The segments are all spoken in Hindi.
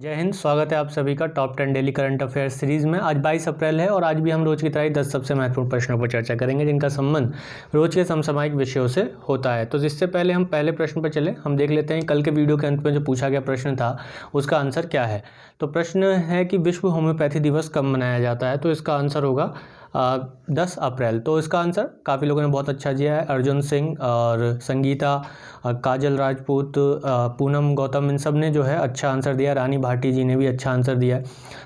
जय हिंद। स्वागत है आप सभी का top 10 daily current affairs series में। आज 22 अप्रैल है और आज भी हम रोज की तरह 10 सबसे महत्वपूर्ण प्रश्नों पर चर्चा करेंगे जिनका संबंध रोज के समसामयिक विषयों से होता है। तो जिससे पहले हम पहले प्रश्न पर चले, हम देख लेते हैं कल के वीडियो के अंत में जो पूछा गया प्रश्न था उसका आंसर क्या है। तो प्रश्न है कि विश्व होम्योपैथी दिवस कब मनाया जाता है। तो इसका आंसर होगा 10 अप्रैल। तो इसका आंसर काफ़ी लोगों ने बहुत अच्छा दिया है। अर्जुन सिंह और संगीता, काजल राजपूत, पूनम गौतम, इन सब ने जो है अच्छा आंसर दिया। रानी भाटी जी ने भी अच्छा आंसर दिया है।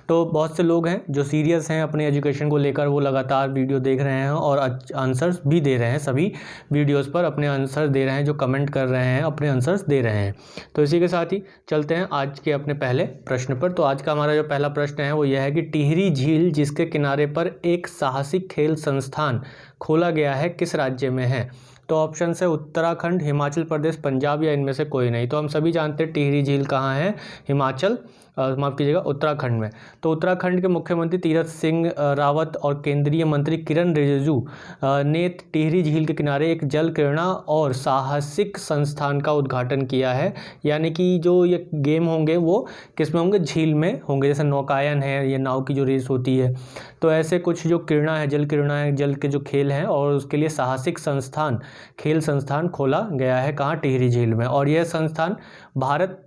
तो बहुत से लोग हैं जो सीरियस हैं अपने एजुकेशन को लेकर, वो लगातार वीडियो देख रहे हैं और आंसर्स भी दे रहे हैं। सभी वीडियोस पर अपने आंसर दे रहे हैं, जो कमेंट कर रहे हैं अपने आंसर्स दे रहे हैं। तो इसी के साथ ही चलते हैं आज के अपने पहले प्रश्न पर। तो आज का हमारा जो पहला प्रश्न है वो यह है कि टिहरी झील जिसके किनारे पर एक साहसिक खेल संस्थान खोला गया है किस राज्य में है। तो ऑप्शन है उत्तराखंड, हिमाचल प्रदेश, पंजाब या इनमें से कोई नहीं। तो हम सभी जानते हैं टिहरी झील कहाँ है, हिमाचल माफ़ कीजिएगा उत्तराखंड में। तो उत्तराखंड के मुख्यमंत्री तीरथ सिंह रावत और केंद्रीय मंत्री किरण रिजिजू ने टिहरी झील के किनारे एक जल क्रीड़ा और साहसिक संस्थान का उद्घाटन किया है। यानी कि जो ये गेम होंगे वो किस में होंगे, झील में होंगे। जैसे नौकायन है, ये नाव की जो रेस होती है, तो ऐसे कुछ जो क्रीड़ा है, जल क्रीड़ा है, जल के जो खेल हैं, और उसके लिए साहसिक संस्थान, खेल संस्थान खोला गया है कहाँ, टिहरी झील में। और यह संस्थान भारत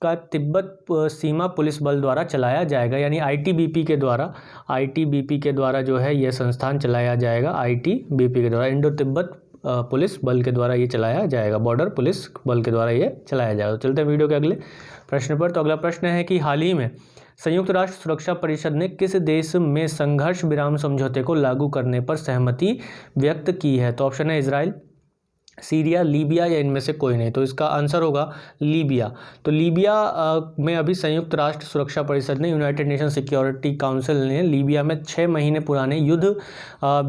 का तिब्बत सीमा पुलिस बल द्वारा चलाया जाएगा। यानी आईटीबीपी के द्वारा जो है यह संस्थान चलाया जाएगा। आईटीबीपी के द्वारा, इंडो तिब्बत पुलिस बल के द्वारा ये चलाया जाएगा, बॉर्डर पुलिस बल के द्वारा ये चलाया जाएगा। तो चलते हैं वीडियो के अगले प्रश्न पर। तो अगला प्रश्न है कि हाल ही में संयुक्त राष्ट्र सुरक्षा परिषद ने किस देश में संघर्ष विराम समझौते को लागू करने पर सहमति व्यक्त की है। तो ऑप्शन है इजराइल, सीरिया, लीबिया या इनमें से कोई नहीं। तो इसका आंसर होगा लीबिया। तो लीबिया में अभी संयुक्त राष्ट्र सुरक्षा परिषद ने, यूनाइटेड नेशन सिक्योरिटी काउंसिल ने लीबिया में 6 महीने पुराने युद्ध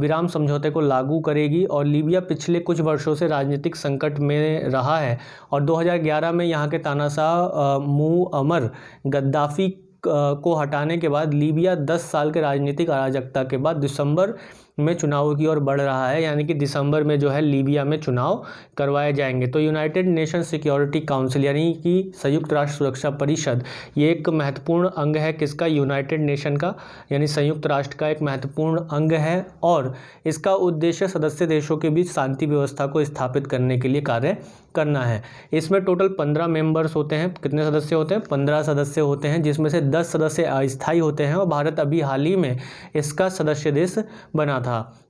विराम समझौते को लागू करेगी। और लीबिया पिछले कुछ वर्षों से राजनीतिक संकट में रहा है और 2011 में यहाँ के तानाशाह मुअम्मर गद्दाफी को हटाने के बाद लीबिया 10 साल के राजनीतिक अराजकता के बाद दिसंबर में चुनावों की ओर बढ़ रहा है। यानी कि दिसंबर में जो है लीबिया में चुनाव करवाए जाएंगे। तो यूनाइटेड नेशन सिक्योरिटी काउंसिल यानी कि संयुक्त राष्ट्र सुरक्षा परिषद, ये एक महत्वपूर्ण अंग है किसका, यूनाइटेड नेशन का, यानी संयुक्त राष्ट्र का एक महत्वपूर्ण अंग है। और इसका उद्देश्य सदस्य देशों के बीच शांति व्यवस्था को स्थापित करने के लिए कार्य करना है। इसमें टोटल 15 मेंबर्स होते हैं। कितने सदस्य होते हैं, 15 सदस्य होते हैं, जिसमें से 10 सदस्य अस्थायी होते हैं और भारत अभी हाल ही में इसका सदस्य देश बना था।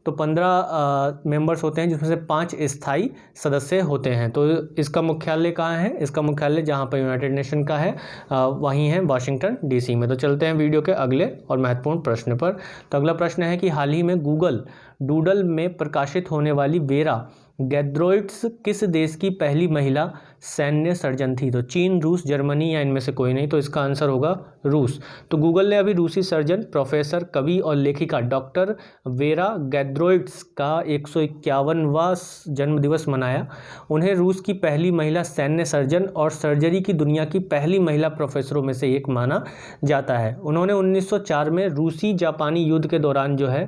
तो 15 मेंबर्स होते हैं जिसमें से 5 स्थायी सदस्य होते हैं। तो इसका मुख्यालय कहाँ है, इसका मुख्यालय जहाँ पर यूनाइटेड नेशन का है वहीं है, वाशिंगटन डीसी में। तो चलते हैं वीडियो के अगले और महत्वपूर्ण प्रश्न पर। तो अगला प्रश्न है कि हाल ही में गूगल डूडल में प्रकाशित होने वाली वेरा गैड्रोइट्स किस देश की पहली महिला सैन्य सर्जन थी। तो चीन, रूस, जर्मनी या इनमें से कोई नहीं। तो इसका आंसर होगा रूस। तो गूगल ने अभी रूसी सर्जन, प्रोफेसर, कवि और लेखिका डॉक्टर वेरा गैड्रोइट्स का 151वां जन्मदिवस मनाया। उन्हें रूस की पहली महिला सैन्य सर्जन और सर्जरी की दुनिया की पहली महिला प्रोफेसरों में से एक माना जाता है। उन्होंने 1904 में रूसी जापानी युद्ध के दौरान जो है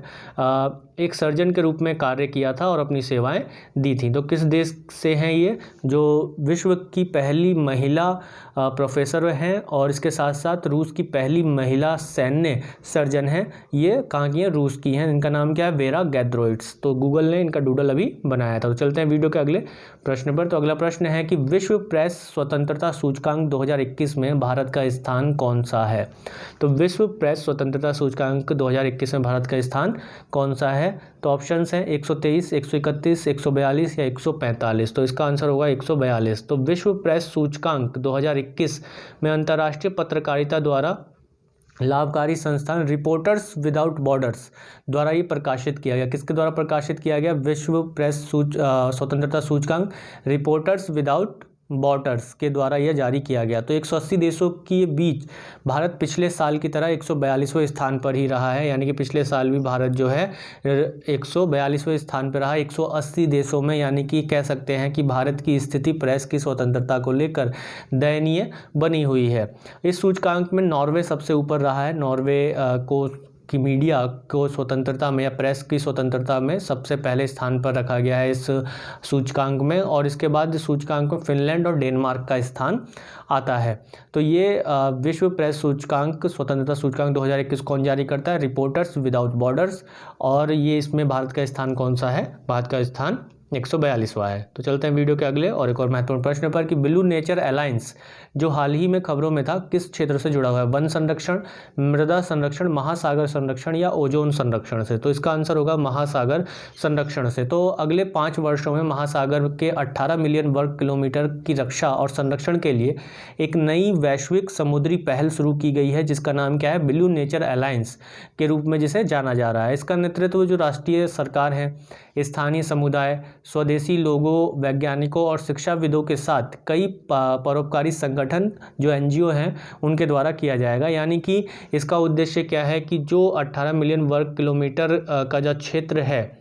एक सर्जन के रूप में कार्य किया था और अपनी सेवाएं दी थी। तो किस देश से हैं ये, जो विश्व की पहली महिला प्रोफेसर हैं और इसके साथ साथ रूस की पहली महिला सैन्य सर्जन हैं। ये कहाँ की हैं, रूस की हैं। इनका नाम क्या है, वेरा गैड्रोइट्स। तो गूगल ने इनका डूडल अभी बनाया था। तो चलते हैं वीडियो के अगले प्रश्न पर। तो अगला प्रश्न है कि विश्व प्रेस स्वतंत्रता सूचकांक 2021 में भारत का स्थान कौन सा है। तो विश्व प्रेस स्वतंत्रता सूचकांक 2021 में भारत का स्थान कौन सा है। तो ऑप्शंस हैं 123, 131, 142 या 145। तो इसका आंसर होगा 142। तो विश्व प्रेस सूचकांक 2021 में अंतर्राष्ट्रीय पत्रकारिता द्वारा लाभकारी संस्थान रिपोर्टर्स विदाउट बॉर्डर्स द्वारा ये प्रकाशित किया गया। किसके द्वारा प्रकाशित किया गया, विश्व प्रेस स्वतंत्रता सूचकांक रिपोर्टर्स विदाउट बॉर्डर्स के द्वारा यह जारी किया गया। तो 180 देशों के बीच भारत पिछले साल की तरह 142वें स्थान पर ही रहा है। यानी कि पिछले साल भी भारत जो है 142वें स्थान पर रहा 180 देशों में। यानी कि कह सकते हैं कि भारत की स्थिति प्रेस की स्वतंत्रता को लेकर दयनीय बनी हुई है। इस सूचकांक में नॉर्वे सबसे ऊपर रहा है। नॉर्वे को कि मीडिया को स्वतंत्रता में या प्रेस की स्वतंत्रता में सबसे पहले स्थान पर रखा गया है इस सूचकांक में, और इसके बाद सूचकांक में फिनलैंड और डेनमार्क का स्थान आता है। तो ये विश्व प्रेस सूचकांक स्वतंत्रता सूचकांक 2021 कौन जारी करता है? Reporters without borders. और ये इसमें भारत का स्थान कौन सा है? भारत का स्थान 142वां है। तो चलते हैं वीडियो के अगले और एक और महत्वपूर्ण प्रश्न पर कि ब्लू नेचर अलायंस जो हाल ही में खबरों में था किस क्षेत्र से जुड़ा हुआ है? वन संरक्षण, मृदा संरक्षण, महासागर संरक्षण या ओजोन संरक्षण से? तो इसका आंसर होगा महासागर संरक्षण से। तो अगले 5 वर्षों में महासागर के 18 मिलियन वर्ग किलोमीटर की रक्षा और संरक्षण के लिए एक नई वैश्विक समुद्री पहल शुरू की गई है जिसका नाम क्या है? ब्लू नेचर अलायंस के रूप में जिसे जाना जा रहा है। इसका नेतृत्व जो राष्ट्रीय सरकार है, स्थानीय समुदाय, स्वदेशी लोगों, वैज्ञानिकों और शिक्षाविदों के साथ कई परोपकारी संगठन जो एनजीओ हैं उनके द्वारा किया जाएगा। यानी कि इसका उद्देश्य क्या है कि जो 18 मिलियन वर्ग किलोमीटर का जो क्षेत्र है,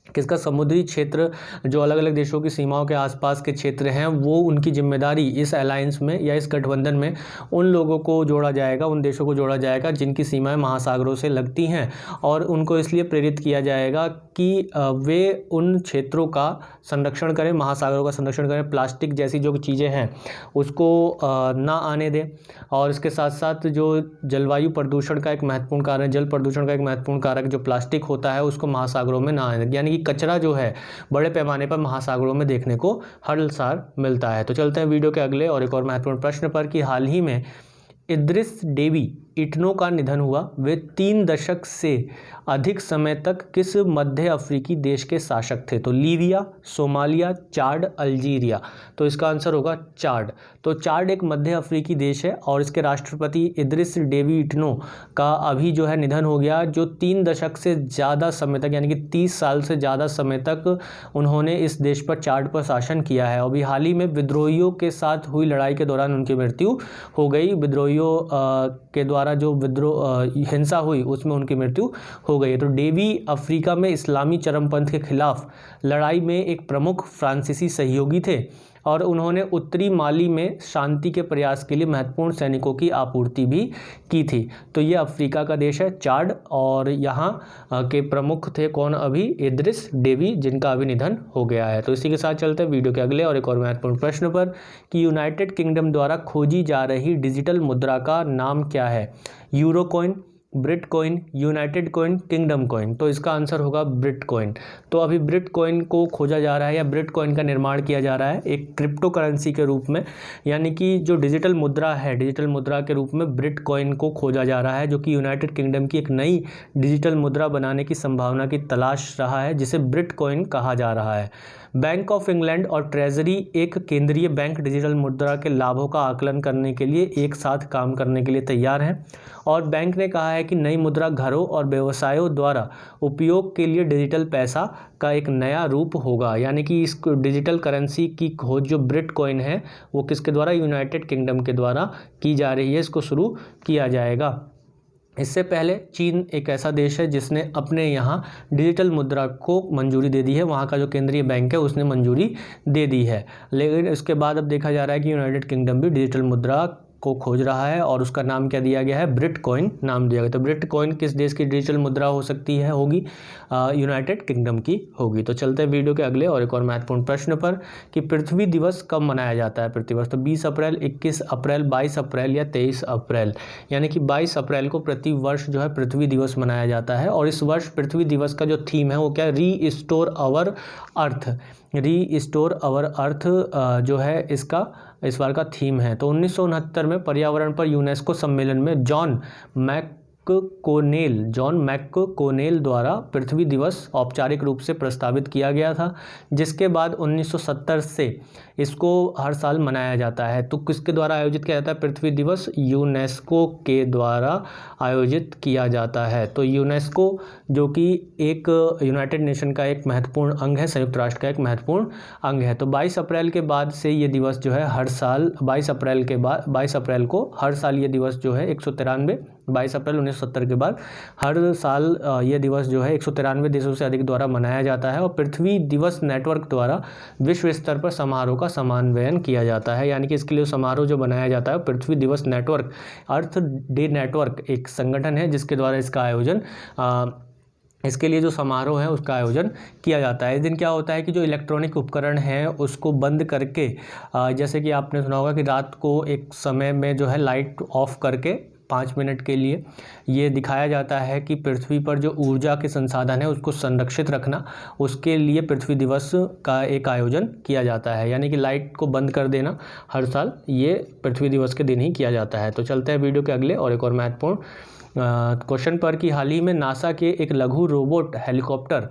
किसका? समुद्री क्षेत्र जो अलग अलग देशों की सीमाओं के आसपास के क्षेत्र हैं, वो उनकी जिम्मेदारी इस अलायंस में या इस गठबंधन में उन लोगों को जोड़ा जाएगा, उन देशों को जोड़ा जाएगा जिनकी सीमाएं महासागरों से लगती हैं, और उनको इसलिए प्रेरित किया जाएगा कि वे उन क्षेत्रों का संरक्षण करें, महासागरों का संरक्षण करें, प्लास्टिक जैसी जो चीज़ें हैं उसको ना आने दें। और इसके साथ साथ जो जलवायु प्रदूषण का एक महत्वपूर्ण कारण, जल प्रदूषण का एक महत्वपूर्ण कारक जो प्लास्टिक होता है उसको महासागरों में ना आने दें। यानी कि कचरा जो है बड़े पैमाने पर महासागरों में देखने को हर साल मिलता है। तो चलते हैं वीडियो के अगले और एक और महत्वपूर्ण प्रश्न पर कि हाल ही में इद्रिस डेवी इट्नो का निधन हुआ। वे 3 दशक से अधिक समय तक किस मध्य अफ्रीकी देश के शासक थे? तो लीबिया, सोमालिया, चाड, अल्जीरिया। तो इसका आंसर होगा चाड। तो चाड एक मध्य अफ्रीकी देश है और इसके राष्ट्रपति इद्रिस डेवी इट्नो का अभी जो है निधन हो गया, जो 3 दशक से ज़्यादा समय तक यानी कि 30 साल से ज़्यादा समय तक उन्होंने इस देश पर, चाड पर शासन किया है। अभी हाल ही में विद्रोहियों के साथ हुई लड़ाई के दौरान उनकी मृत्यु हो गई। विद्रोहियों के द्वारा जो हिंसा हुई उसमें उनकी मृत्यु हो गई है। तो डेवी अफ्रीका में इस्लामी चरमपंथ के खिलाफ लड़ाई में एक प्रमुख फ्रांसीसी सहयोगी थे और उन्होंने उत्तरी माली में शांति के प्रयास के लिए महत्वपूर्ण सैनिकों की आपूर्ति भी की थी। तो ये अफ्रीका का देश है चाड, और यहाँ के प्रमुख थे कौन? अभी इद्रिस डेवी, जिनका अभी निधन हो गया है। तो इसी के साथ चलते हैं वीडियो के अगले और एक और महत्वपूर्ण प्रश्न पर कि यूनाइटेड किंगडम द्वारा खोजी जा रही डिजिटल मुद्रा का नाम क्या है? Euro coin, Brit coin, United coin, Kingdom coin. तो इसका आंसर होगा ब्रिट कॉइन। तो अभी ब्रिट कॉइन को खोजा जा रहा है या ब्रिट कॉइन का निर्माण किया जा रहा है एक क्रिप्टो करेंसी के रूप में, यानी कि जो डिजिटल मुद्रा है, डिजिटल मुद्रा के रूप में ब्रिट कॉइन को खोजा जा रहा है, जो कि यूनाइटेड किंगडम की एक नई डिजिटल मुद्रा बनाने की संभावना की तलाश रहा है, जिसे ब्रिट कॉइन कहा जा रहा है। बैंक ऑफ इंग्लैंड और ट्रेजरी एक केंद्रीय बैंक डिजिटल मुद्रा के लाभों का आकलन करने के लिए एक साथ काम करने के लिए तैयार हैं, और बैंक ने कहा है कि नई मुद्रा घरों और व्यवसायों द्वारा उपयोग के लिए डिजिटल पैसा का एक नया रूप होगा। यानी कि इस डिजिटल करेंसी की खोज जो ब्रिट कॉइन है वो किसके द्वारा? यूनाइटेड किंगडम के द्वारा की जा रही है, इसको शुरू किया जाएगा। इससे पहले चीन एक ऐसा देश है जिसने अपने यहाँ डिजिटल मुद्रा को मंजूरी दे दी है, वहाँ का जो केंद्रीय बैंक है उसने मंजूरी दे दी है। लेकिन इसके बाद अब देखा जा रहा है कि यूनाइटेड किंगडम भी डिजिटल मुद्रा को खोज रहा है और उसका नाम क्या दिया गया है? ब्रिट कॉइन नाम दिया गया। तो ब्रिट कॉइन किस देश की डिजिटल मुद्रा हो सकती है? होगी यूनाइटेड किंगडम की होगी। तो चलते हैं वीडियो के अगले और एक और महत्वपूर्ण प्रश्न पर कि पृथ्वी दिवस कब मनाया जाता है? पृथ्वी दिवस तो 20 अप्रैल, 21 अप्रैल, 22 अप्रैल या 23 अप्रैल। यानी कि 22 अप्रैल को प्रति वर्ष जो है पृथ्वी दिवस मनाया जाता है। और इस वर्ष पृथ्वी दिवस का जो थीम है वो क्या है? Restore our earth. Restore our earth जो है इसका इस बार का थीम है। तो 1969 में पर्यावरण पर यूनेस्को सम्मेलन में जॉन मैककोनेल द्वारा पृथ्वी दिवस औपचारिक रूप से प्रस्तावित किया गया था, जिसके बाद 1970 से इसको हर साल मनाया जाता है। तो किसके द्वारा आयोजित किया जाता है पृथ्वी दिवस? यूनेस्को के द्वारा आयोजित किया जाता है। तो यूनेस्को जो कि एक यूनाइटेड नेशन का एक महत्वपूर्ण अंग है, संयुक्त राष्ट्र का एक महत्वपूर्ण अंग है। तो 22 अप्रैल के बाद से ये दिवस जो है हर साल 22 अप्रैल को हर साल ये दिवस जो है 22 अप्रैल 1970 के बाद हर साल ये दिवस जो है 193 देशों से अधिक द्वारा मनाया जाता है और पृथ्वी दिवस नेटवर्क द्वारा विश्व स्तर पर समारोह का समन्वयन किया जाता है। यानी कि इसके लिए समारोह जो बनाया जाता है पृथ्वी दिवस नेटवर्क, अर्थ डे नेटवर्क एक संगठन है जिसके द्वारा इसका आयोजन इसके लिए जो समारोह है उसका आयोजन किया जाता है। इस दिन क्या होता है कि जो इलेक्ट्रॉनिक उपकरण हैं उसको बंद करके, जैसे कि आपने सुना होगा कि रात को एक समय में जो है लाइट ऑफ करके 5 मिनट के लिए ये दिखाया जाता है कि पृथ्वी पर जो ऊर्जा के संसाधन है उसको संरक्षित रखना, उसके लिए पृथ्वी दिवस का एक आयोजन किया जाता है। यानी कि लाइट को बंद कर देना हर साल ये पृथ्वी दिवस के दिन ही किया जाता है। तो चलते हैं वीडियो के अगले और एक और महत्वपूर्ण क्वेश्चन पर कि हाल ही में नासा के एक लघु रोबोट हेलीकॉप्टर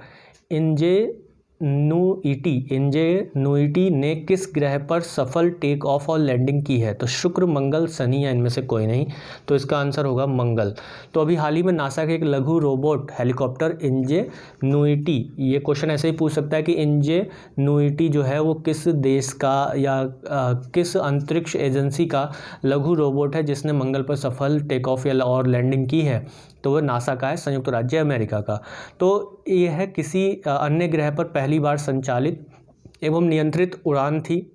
इंजेनुइटी ने किस ग्रह पर सफल टेक ऑफ और लैंडिंग की है? तो शुक्र, मंगल, शनि या इनमें से कोई नहीं। तो इसका आंसर होगा मंगल। तो अभी हाल ही में नासा के एक लघु रोबोट हेलीकॉप्टर इंजेनुइटी, ये क्वेश्चन ऐसे ही पूछ सकता है कि इंजेनुइटी जो है वो किस देश का या किस अंतरिक्ष एजेंसी का लघु रोबोट है जिसने मंगल पर सफल टेक ऑफ या और लैंडिंग की है? तो वह नासा का है, संयुक्त राज्य अमेरिका का। तो यह है किसी अन्य ग्रह पर पहली बार संचालित एवं नियंत्रित उड़ान थी।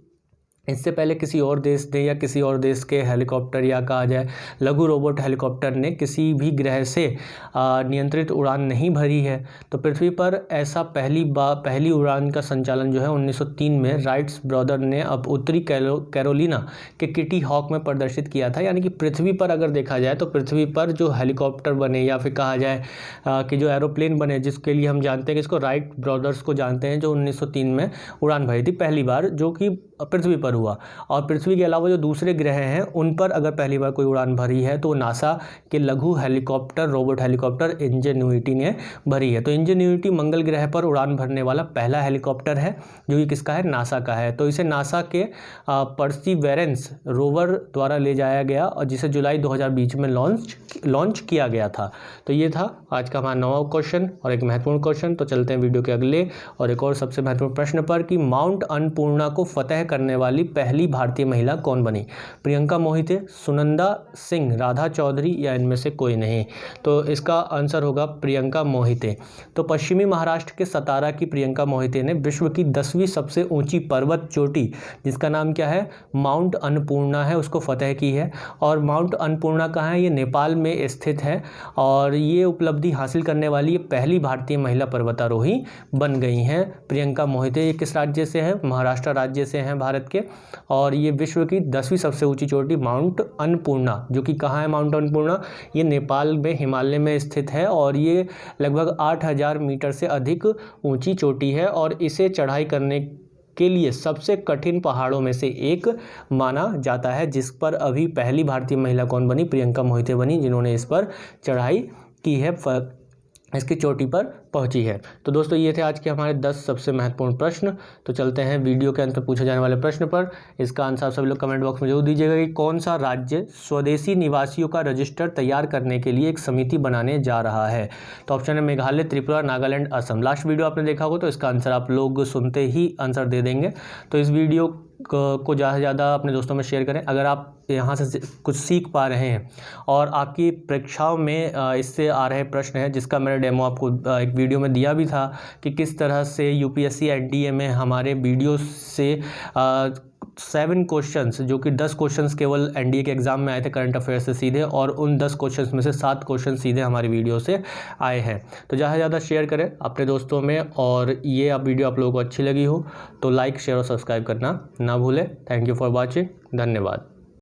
इससे पहले किसी और देश ने या किसी और देश के हेलीकॉप्टर या कहा जाए लघु रोबोट हेलीकॉप्टर ने किसी भी ग्रह से नियंत्रित उड़ान नहीं भरी है। तो पृथ्वी पर ऐसा पहली उड़ान का संचालन जो है 1903 में राइट्स ब्रदर ने अब उत्तरी कैरोलिना के किटी हॉक में प्रदर्शित किया था। यानी कि पृथ्वी पर अगर देखा जाए तो पृथ्वी पर जो हेलीकॉप्टर बने या फिर कहा जाए कि जो एरोप्लेन बने, जिसके लिए हम जानते हैं कि इसको राइट ब्रदर्स को जानते हैं, जो 1903 में उड़ान भरी थी पहली बार, जो कि पृथ्वी पर हुआ। और पृथ्वी के अलावा जो दूसरे ग्रह हैं उन पर अगर पहली बार कोई उड़ान भरी है तो नासा के लघु हेलीकॉप्टर रोबोट हेलीकॉप्टर इंजेन्युइटी ने भरी है। तो इंजेन्युइटी मंगल ग्रह पर उड़ान भरने वाला पहला हेलीकॉप्टर है जो कि किसका है? नासा का है। तो इसे नासा के परसिवेरेंस रोवर द्वारा ले जाया गया और जिसे जुलाई 2020 में लॉन्च किया गया था। तो ये था आज का हमारा 9वां क्वेश्चन और एक महत्वपूर्ण क्वेश्चन। तो चलते हैं वीडियो के अगले और एक और सबसे महत्वपूर्ण प्रश्न पर कि माउंट अन्नपूर्णा को फतह करने वाली पहली भारतीय महिला कौन बनी? प्रियंका मोहिते, सुनंदा सिंह, राधा चौधरी या इनमें से कोई नहीं। तो इसका आंसर होगा प्रियंका मोहिते। तो पश्चिमी महाराष्ट्र के सतारा की प्रियंका मोहिते ने विश्व की 10वीं सबसे ऊंची पर्वत चोटी, जिसका नाम क्या है? माउंट अन्नपूर्णा है, उसको फतह की है। और माउंट अन्नपूर्णा कहाँ है? ये नेपाल में स्थित है और ये उपलब्धि हासिल करने वाली ये पहली भारतीय महिला पर्वतारोही बन गई हैं प्रियंका मोहिते। ये किस राज्य से है? महाराष्ट्र राज्य से हैं भारत के। और ये विश्व की 10वीं सबसे ऊंची चोटी माउंट अन्नपूर्णा, जो कि कहाँ है माउंट अन्नपूर्णा? ये नेपाल में हिमालय में स्थित है और ये लगभग 8000 मीटर से अधिक ऊंची चोटी है और इसे चढ़ाई करने के लिए सबसे कठिन पहाड़ों में से एक माना जाता है, जिस पर अभी पहली भारतीय महिला कौन बनी? प्रियंका मोहिते बनी, जिन्होंने इस पर चढ़ाई की है, इसकी चोटी पर पहुंची है। तो दोस्तों ये थे आज के हमारे 10 सबसे महत्वपूर्ण प्रश्न। तो चलते हैं वीडियो के अंत में पूछे जाने वाले प्रश्न पर। इसका आंसर आप सभी लोग कमेंट बॉक्स में जरूर दीजिएगा कि कौन सा राज्य स्वदेशी निवासियों का रजिस्टर तैयार करने के लिए एक समिति बनाने जा रहा है? तो ऑप्शन है मेघालय, त्रिपुरा, नागालैंड, असम। लास्ट वीडियो आपने देखा होगा तो इसका आंसर आप लोग सुनते ही आंसर दे देंगे। तो इस वीडियो को ज़्यादा से ज़्यादा अपने दोस्तों में शेयर करें। अगर आप यहाँ से कुछ सीख पा रहे हैं और आपकी परीक्षाओं में इससे आ रहे प्रश्न हैं, जिसका मैंने डेमो आपको एक वीडियो में दिया भी था कि किस तरह से यूपीएससी एनडीए में हमारे वीडियो से 7 क्वेश्चंस, जो कि 10 क्वेश्चंस केवल एनडीए के एग्जाम में आए थे करंट अफेयर से सीधे, और उन 10 क्वेश्चंस में से 7 क्वेश्चन सीधे हमारी वीडियो से आए हैं। तो ज़्यादा से ज़्यादा शेयर करें अपने दोस्तों में, और ये अब वीडियो आप लोगों को अच्छी लगी हो तो लाइक, शेयर और सब्सक्राइब करना ना भूलें। Thank you for watching. धन्यवाद।